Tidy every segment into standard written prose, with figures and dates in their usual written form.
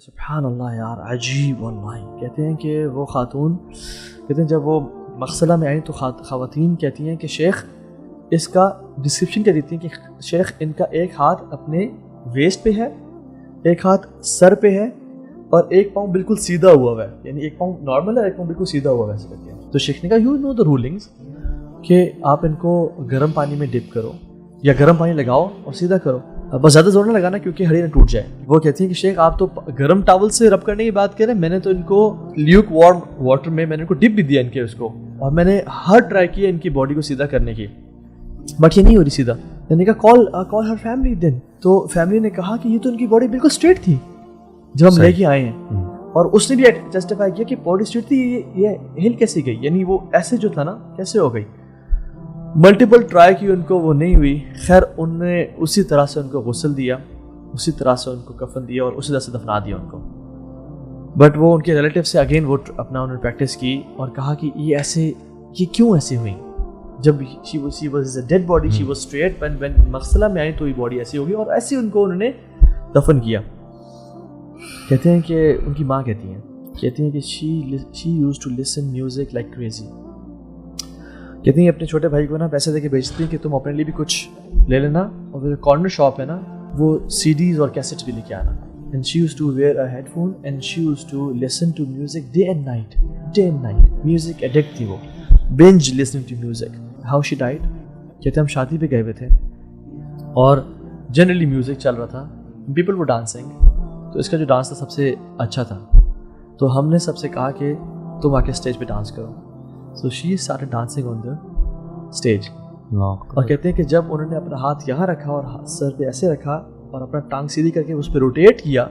سبحان اللہ یار عجیب واللہ. کہتے ہیں کہ وہ خاتون کہتے ہیں جب وہ مغسلہ میں آئیں تو خواتین کہتی ہیں کہ شیخ اس کا ڈسکرپشن کیا دیتی ہیں کہ شیخ ان کا ایک ہاتھ اپنے ویسٹ پہ ہے, ایک ہاتھ سر پہ ہے اور ایک پاؤں بالکل سیدھا ہوا ہے, یعنی ایک پاؤں نارمل ہے ایک پاؤں بالکل سیدھا ہوا ہے ایسے کہتے ہیں. تو شیخ نے کہا یو نو دا رولنگس کہ آپ ان کو گرم پانی میں ڈپ کرو یا گرم پانی لگاؤ اور سیدھا کرو, بس زیادہ زور نہ لگانا کیونکہ ہڈی نہ ٹوٹ جائے. وہ کہتی ہیں کہ شیخ آپ تو گرم ٹاول سے رب کرنے کی بات کر رہے ہیں, میں نے تو ان کو لیوک وارم واٹر میں نے ان کو ڈپ بھی دیا ان کے اس کو, اور میں نے ہر ٹرائی کیا ان کی باڈی کو سیدھا کرنے کی, بٹ یہ نہیں ہو رہی سیدھا. میں نے کہا کال ہر فیملی دین. تو فیملی نے کہا کہ یہ تو ان کی باڈی بالکل اسٹریٹ تھی جب ہم لے کے آئے ہیں, اور اس نے بھی جسٹیفائی کیا کہ باڈی اسٹریٹ تھی, یہ ہل کیسے گئی, یعنی وہ ایسے جو تھا نا کیسے ہو گئی. ملٹیپل ٹرائی کی ان کو وہ نہیں ہوئی. خیر ان نے اسی طرح سے ان کو غسل دیا, اسی طرح سے ان کو کفن دیا اور اسی طرح سے دفنا دیا ان کو. بٹ وہ ان کے ریلیٹیو سے اگین وہ اپنا انہوں نے پریکٹس کی اور کہا کہ یہ کیوں ایسے ہوئی, جب she was a dead body she was straight, when مغسلہ میں آئی تو یہ باڈی ایسی ہوگی, اور ایسے ان کو انہوں نے دفن کیا. کہتے ہیں کہ ان کی ماں کہتی ہیں کہ she used to listen music like crazy. کہتی ہیں اپنے چھوٹے بھائی کو نا پیسے دے کے بیچتی ہیں کہ تم اپنے لیے بھی کچھ لے لینا, اور جو کارنر شاپ ہے نا وہ سی ڈیز اور کیسٹس بھی لے کے آنا. And she used to wear a headphone and she used to listen to music day and night. Music addict تھی وہ, binge listening to music. How she died? کہتے ہیں ہم شادی پہ گئے ہوئے تھے اور جنرلی میوزک چل رہا تھا, people were dancing, تو اس کا جو ڈانس تھا سب سے اچھا تھا, تو ہم نے سب سے کہا کہ تم آ کے اسٹیج پہ ڈانس کرو. So she started dancing on the stage. اور کہتے ہیں کہ جب انہوں نے اپنا ہاتھ یہاں رکھا اور سر پہ ایسے رکھا اور اپنا ٹانگ سیدھی کر کے اس پہ روٹیٹ کیا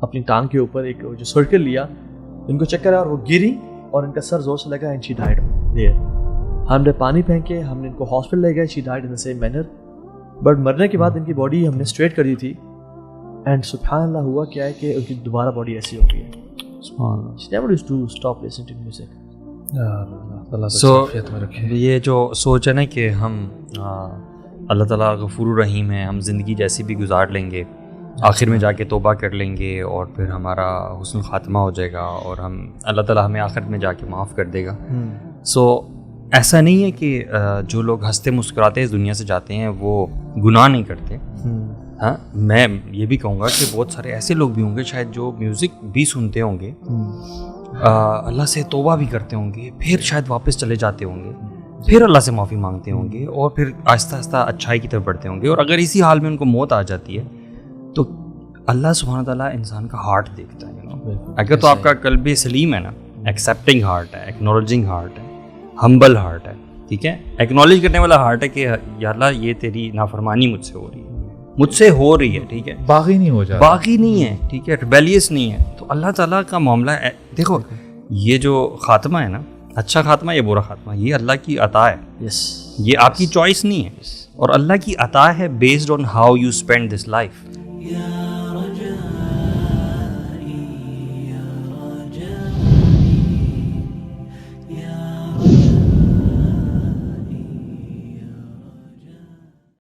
اپنی ٹانگ کے اوپر ایک جو سرکل لیا, ان کو چکر آیا اور وہ گری اور ان کا سر زور سے لگا and she died there. ہم نے پانی پھینکے, ہم نے ان کو ہاسپٹل لے گئے, she died in the same manner. But مرنے کے بعد ان کی باڈی ہم نے اسٹریٹ کر دی تھی, اینڈ سبحان اللہ ہوا کیا ہے کہ ان کی دوبارہ باڈی ایسی ہو گئی ہے. She never used to stop listening to music. سو یہ جو سوچ ہے نا کہ ہم اللہ تعالیٰ غفور الرحیم ہے, ہم زندگی جیسی بھی گزار لیں گے, آخر میں جا کے توبہ کر لیں گے اور پھر ہمارا حسن خاتمہ ہو جائے گا اور ہم اللہ تعالیٰ ہمیں آخر میں جا کے معاف کر دے گا. سو ایسا نہیں ہے کہ جو لوگ ہنستے مسکراتے اس دنیا سے جاتے ہیں وہ گناہ نہیں کرتے. ہاں میں یہ بھی کہوں گا کہ بہت سارے ایسے لوگ بھی ہوں گے شاید جو میوزک بھی سنتے ہوں گے, اللہ سے توبہ بھی کرتے ہوں گے, پھر شاید واپس چلے جاتے ہوں گے, پھر اللہ سے معافی مانگتے ہوں گے اور پھر آہستہ آہستہ اچھائی کی طرف بڑھتے ہوں گے. اور اگر اسی حال میں ان کو موت آ جاتی ہے تو اللہ سبحانہ تعالیٰ انسان کا ہارٹ دیکھتا ہے. اگر تو آپ کا قلب سلیم ہے نا, ایکسیپٹنگ ہارٹ ہے, ایکنالوجنگ ہارٹ ہے, ہمبل ہارٹ ہے, ٹھیک ہے, ایکنالوج کرنے والا ہارٹ ہے کہ یا اللہ یہ تیری نافرمانی مجھ سے ہو رہی ہے, ٹھیک ہے, باغی نہیں ہے, ٹھیک ہے, ریبیلیس نہیں ہے, تو اللہ تعالیٰ کا معاملہ ہے. دیکھو یہ جو خاتمہ ہے نا, اچھا خاتمہ یا برا خاتمہ, یہ اللہ کی عطا ہے, یہ آپ کی چوائس نہیں ہے, اور اللہ کی عطا ہے based on how you spend this life.